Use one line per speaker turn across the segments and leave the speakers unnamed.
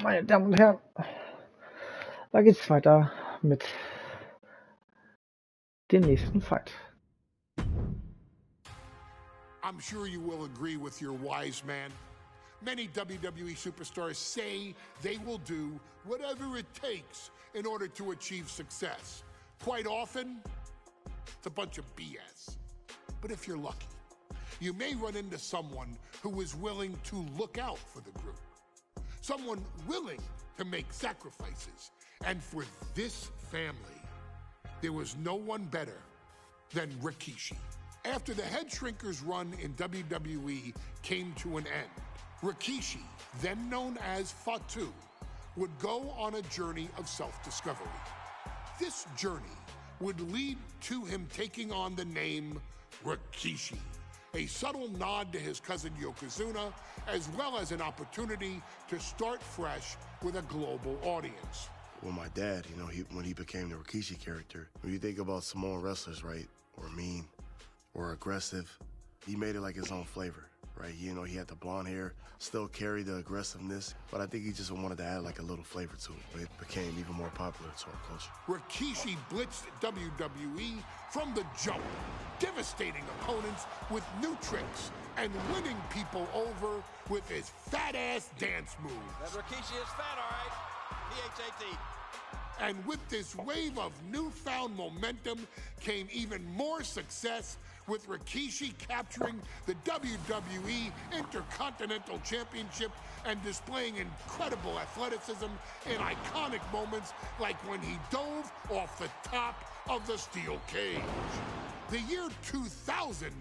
Meine Damen und Herren, da geht's weiter mit dem nächsten Fight.
I'm sure you will agree with your wise man. Many WWE superstars say they will do whatever it takes in order to achieve success. Quite often, it's a bunch of BS. But if you're lucky, you may run into someone who is willing to look out for the group. Someone willing to make sacrifices. And for this family, there was no one better than Rikishi. After the Head Shrinkers run in WWE came to an end, Rikishi, then known as Fatu, would go on a journey of self-discovery. This journey would lead to him taking on the name Rikishi, a subtle nod to his cousin Yokozuna, as well as an opportunity to start fresh with a global audience.
Well, my dad, when he became the Rikishi character, when you think about Samoan wrestlers, right, or mean, or aggressive, he made it like his own flavor, right? He had the blonde hair, still carried the aggressiveness, but I think he just wanted to add like a little flavor to it. But it became even more popular to our culture.
Rikishi blitzed WWE from the jump, devastating opponents with new tricks and winning people over with his fat-ass dance moves.
That Rikishi is fat, all right. P-H-A-T.
And with this wave of newfound momentum came even more success, with Rikishi capturing the WWE Intercontinental Championship and displaying incredible athleticism in iconic moments like when he dove off the top of the steel cage. The year 2000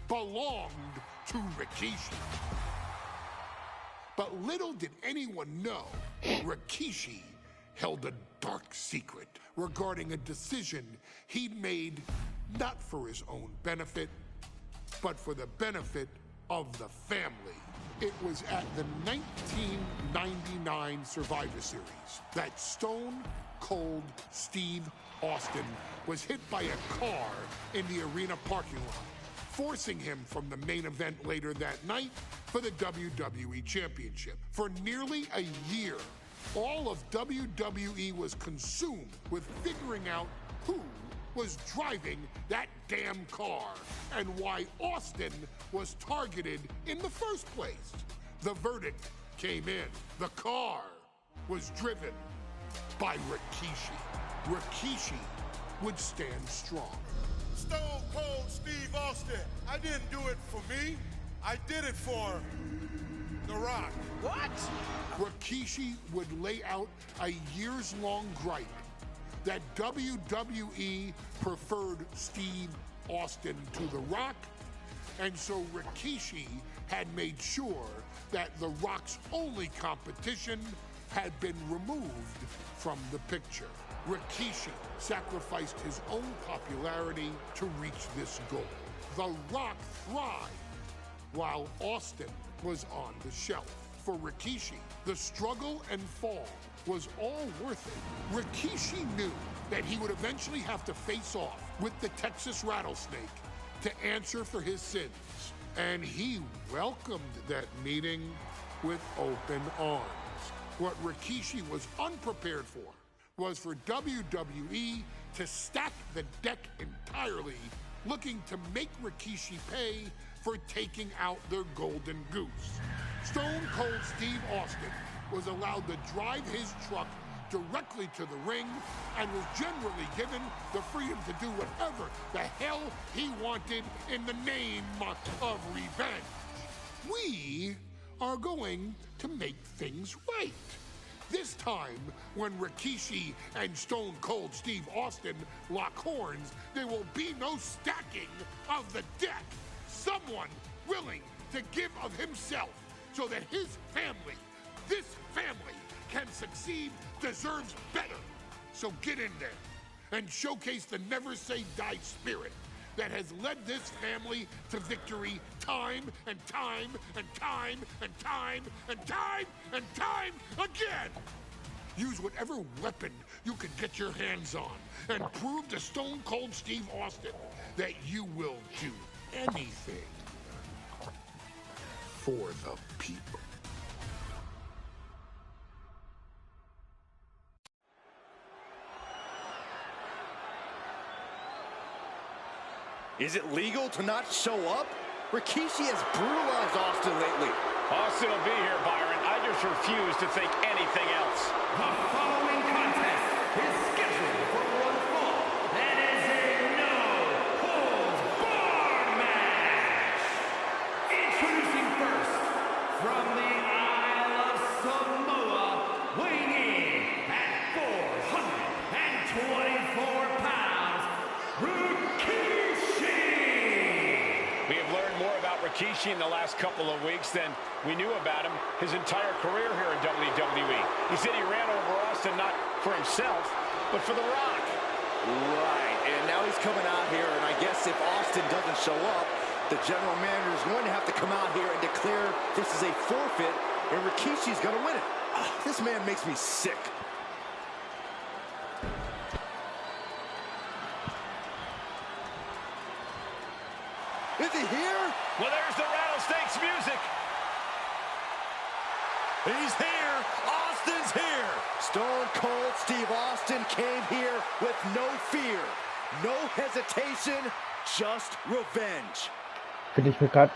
belonged to Rikishi. But little did anyone know, Rikishi held a dark secret regarding a decision he'd made not for his own benefit, but for the benefit of the family. It was at the 1999 Survivor Series that Stone Cold Steve Austin was hit by a car in the arena parking lot, forcing him from the main event later that night for the WWE Championship. For nearly a year, all of WWE was consumed with figuring out who was driving that damn car and why Austin was targeted in the first place. The verdict came in. The car was driven by Rikishi. Rikishi would stand strong.
Stone Cold Steve Austin, I didn't do it for me. I did it for The Rock.
What?
Rikishi would lay out a years-long gripe that WWE preferred Steve Austin to The Rock, and so Rikishi had made sure that The Rock's only competition had been removed from the picture. Rikishi sacrificed his own popularity to reach this goal. The Rock thrived while Austin was on the shelf. For Rikishi, the struggle and fall was all worth it. Rikishi knew that he would eventually have to face off with the Texas Rattlesnake to answer for his sins. And he welcomed that meeting with open arms. What Rikishi was unprepared for was for WWE to stack the deck entirely, looking to make Rikishi pay for taking out their golden goose. Stone Cold Steve Austin was allowed to drive his truck directly to the ring and was generally given the freedom to do whatever the hell he wanted in the name of revenge. We are going to make things right. This time, when Rikishi and Stone Cold Steve Austin lock horns, there will be no stacking of the deck. Someone willing to give of himself so that his family, this family, can succeed, deserves better. So get in there and showcase the never say die spirit that has led this family to victory time and time and time and time and time and time again. Use whatever weapon you can get your hands on and prove to Stone Cold Steve Austin that you will do anything for the people.
Is it legal to not show up? Rikishi has brutalized Austin lately.
Austin will be here, Byron. I just refuse to think anything else.
The following contest is scheduled for one fall and is a no-holds-barred match. Introducing first, from the Isle of Samoa, weighing in at 424 pounds, Rikishi!
We have learned more about Rikishi in the last couple of weeks than we knew about him his entire career here in WWE. He said he ran over Austin not for himself, but for The Rock.
Right, and now he's coming out here, and I guess if Austin doesn't show up, the general manager is going to have to come out here and declare this is a forfeit, and Rikishi's going to win it. This man makes me sick. Is he here?
Well, there's the Rattlesnakes music.
He's here. Austin's here. Stone Cold Steve Austin came here with no fear, no hesitation, just revenge.
Wenn ich mir gerade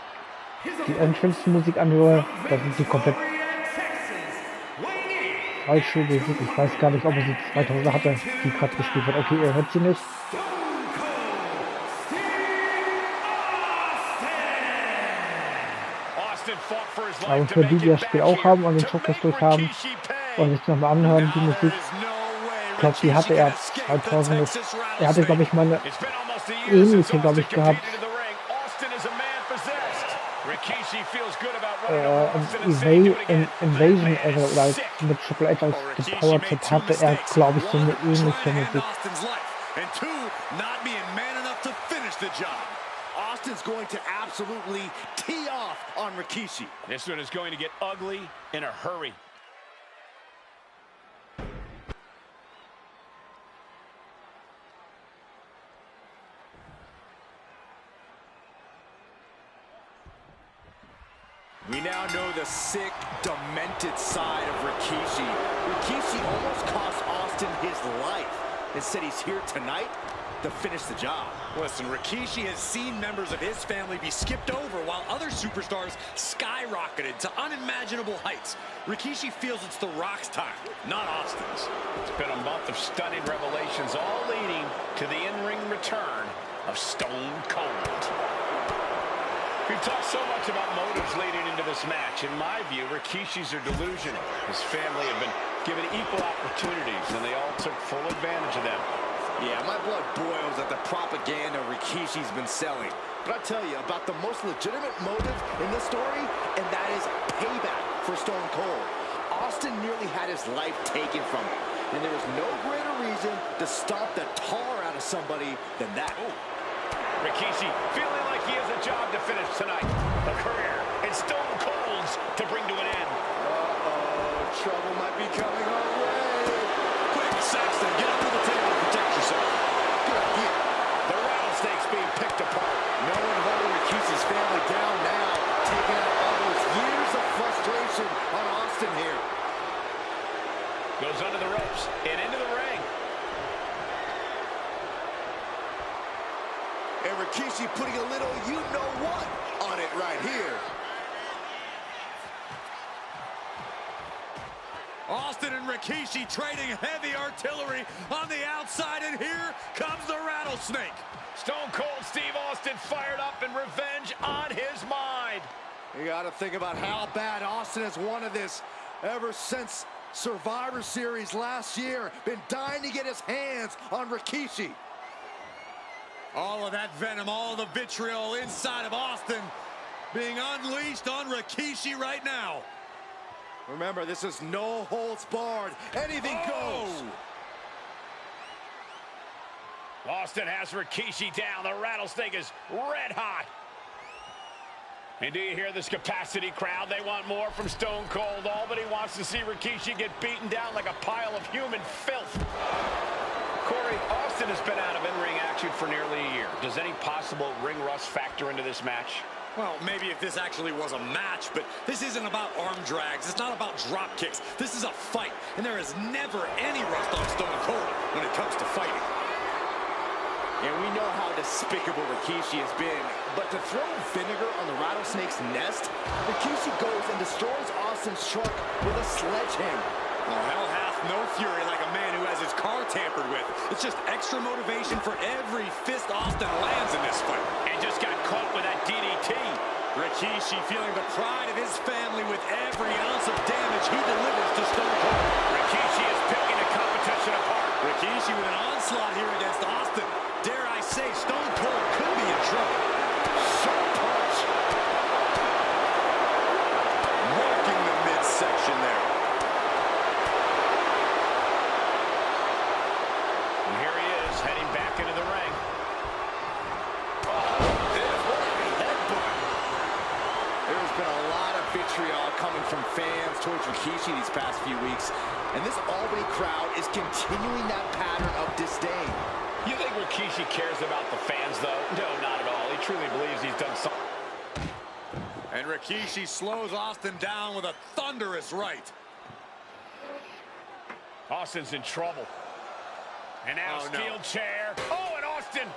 die Entrance-Musik anhöre, da sind sie komplett falsch gewesen. Ich weiß gar nicht, ob er sie 2000 hatte, die gerade gespielt wird. Okay, ihr hört sie nicht. Aber für die, die das Spiel auch haben und den Showcase durch haben und sich nochmal anhören, die Musik, ich glaube, die hatte er 2000. Er hatte, glaube ich, mal eine ähnliche, glaube ich, gehabt. Invasion oder mit Triple H als Power Set hatte er, glaube ich, so eine ähnliche Musik.
Austin's going to absolutely tee off on Rikishi.
This one is going to get ugly in a hurry.
We now know the sick, demented side of Rikishi. Rikishi almost cost Austin his life. Instead, he's here tonight to finish the job.
Listen, Rikishi has seen members of his family be skipped over while other superstars skyrocketed to unimaginable heights. Rikishi feels it's The Rock's time, not Austin's.
It's been a month of stunning revelations, all leading to the in-ring return of Stone Cold. We've talked so much about motives leading into this match. In my view, Rikishi's are delusional. His family have been given equal opportunities, and they all took full advantage of them.
Yeah, my blood boils at the propaganda Rikishi's been selling. But I'll tell you about the most legitimate motive in this story, and that is payback for Stone Cold. Austin nearly had his life taken from him, and there was no greater reason to stomp the tar out of somebody than that.
Oh. Rikishi feeling like he has a job to finish tonight. A career in Stone Cold's to bring to an end.
Uh-oh, trouble might be coming our way.
Quick, Saxton, get under the table and protect yourself.
Good idea.
The Rattlesnakes being picked apart.
No one holding Rikishi's family down now, taking out all those years of frustration on Austin here.
Goes under the ropes and into the ring.
And Rikishi putting a little you-know-what on it right here.
Austin and Rikishi trading heavy artillery on the outside, and here comes the Rattlesnake.
Stone Cold Steve Austin fired up and revenge on his mind.
You got to think about how bad Austin has wanted this ever since Survivor Series last year. Been dying to get his hands on Rikishi.
All of that venom, all the vitriol inside of Austin being unleashed on Rikishi right now.
Remember, this is no holds barred. Anything goes.
Austin has Rikishi down. The Rattlesnake is red hot. And do you hear this capacity crowd? They want more from Stone Cold. All but he wants to see Rikishi get beaten down like a pile of human filth. Corey, Austin has been out of in-ring action for nearly a year. Does any possible ring rust factor into this match?
Well, maybe if this actually was a match, but this isn't about arm drags. It's not about drop kicks. This is a fight, and there is never any rust on Stone Cold when it comes to fighting.
And we know how despicable Rikishi has been, but to throw vinegar on the rattlesnake's nest, Rikishi goes and destroys Austin's truck with a sledgehammer.
Oh, hell hath no fury like a man who has his car tampered with. It's just extra motivation for every fist Austin lands in this fight.
And just got caught with that DDT.
Rikishi feeling the pride of his family with every ounce of damage he delivers to Stone Cold.
Rikishi is picking the competition apart.
Rikishi with an onslaught here against Austin. Dare I say, Stone Cold could be in trouble.
Sharp punch.
Marking the midsection there.
And here he is, heading back into the ring.
There's been a lot of vitriol coming from fans towards Rikishi these past few weeks, and this Albany crowd is continuing that pattern of disdain.
You think Rikishi cares about the fans, though? No, not at all. He truly believes he's done something.
And Rikishi slows Austin down with a thunderous right.
Austin's in trouble. And now steel chair. Oh, and Austin,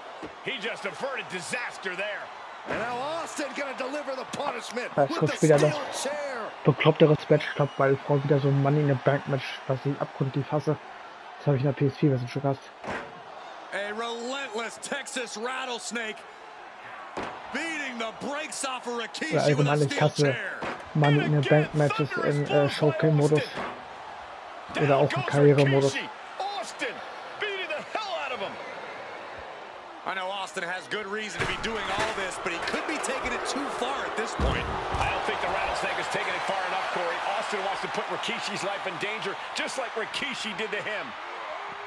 he just averted disaster there.
And now Austin gonna deliver the punishment
Das
with
wird
the
später
steel
noch
chair.
bekloppteres Match. Ich glaube, weil Frau wieder so ein Mann in der Bank-Match, was ich abgrundtief hasse. Das habe ich in der PS4-Version schon gehabt.
A relentless Texas rattlesnake beating the brakes off of
Oder
Rikishi with a
allgemein, ich
steel
hasse
chair.
Mann in der Bank-Matches im Showcase-Modus. Oder auch im Karriere-Modus.
Austin beating the hell out of him.
I know Austin has good reason to be doing all this, but he could be taking it too far at this point.
I don't think the rattlesnake is taking it far enough, Corey. Austin wants to put Rikishi's life in danger, just like Rikishi did to him.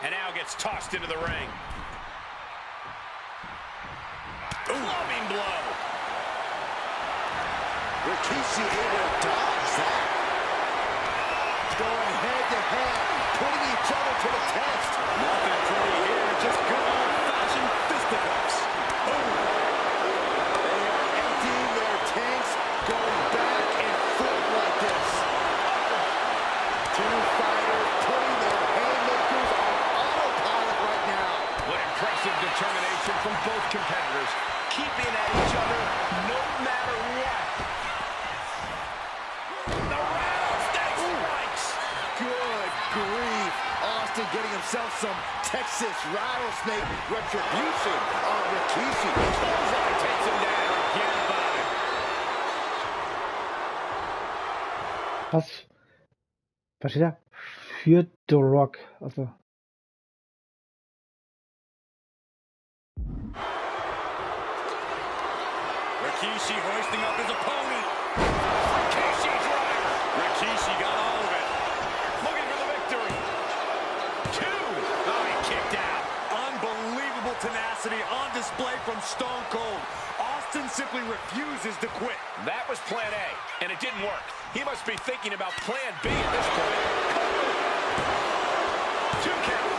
And now gets tossed into the ring. Clubbing blow.
Rikishi able to dodge that. Going head to head, putting each other to the test.
Nothing pretty here, just good old-fashioned fisticuffs.
Boom. They are emptying their tanks, going back and forth like this. Two fighters putting their haymakers on autopilot right now.
What impressive determination from both competitors, keeping at each other no matter what. The rattlesnake strikes.
Good grief. Austin getting himself some Texas rattlesnake retribution on Rikishi.
Clothesline takes him down. Get about it.
Was steht da? Für The Rock. Also.
Rikishi hoisting up his opponent. Rikishi's right. Rikishi got all of it.
Looking for the victory. Two. Oh, he kicked out.
Unbelievable tenacity on display from Stone Cold. Austin simply refuses to quit.
That was plan A, and it didn't work. He must be thinking about plan B at this point. Two count.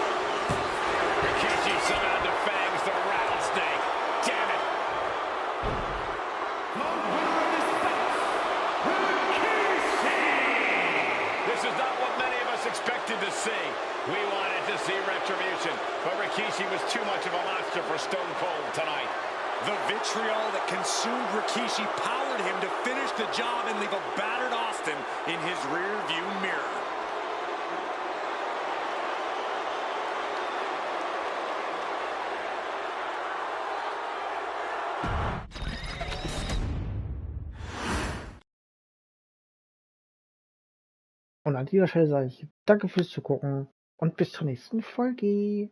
Rikishi somehow defangs the rattlesnake. Damn it. This is not what many of us expected to see. We wanted to see retribution, but Rikishi was too much of a monster for Stone Cold tonight.
The vitriol that consumed Rikishi powered him to finish the job and leave a battered Austin in his rear-view mirror.
Und an dieser Stelle sage ich danke fürs Zugucken und bis zur nächsten Folge.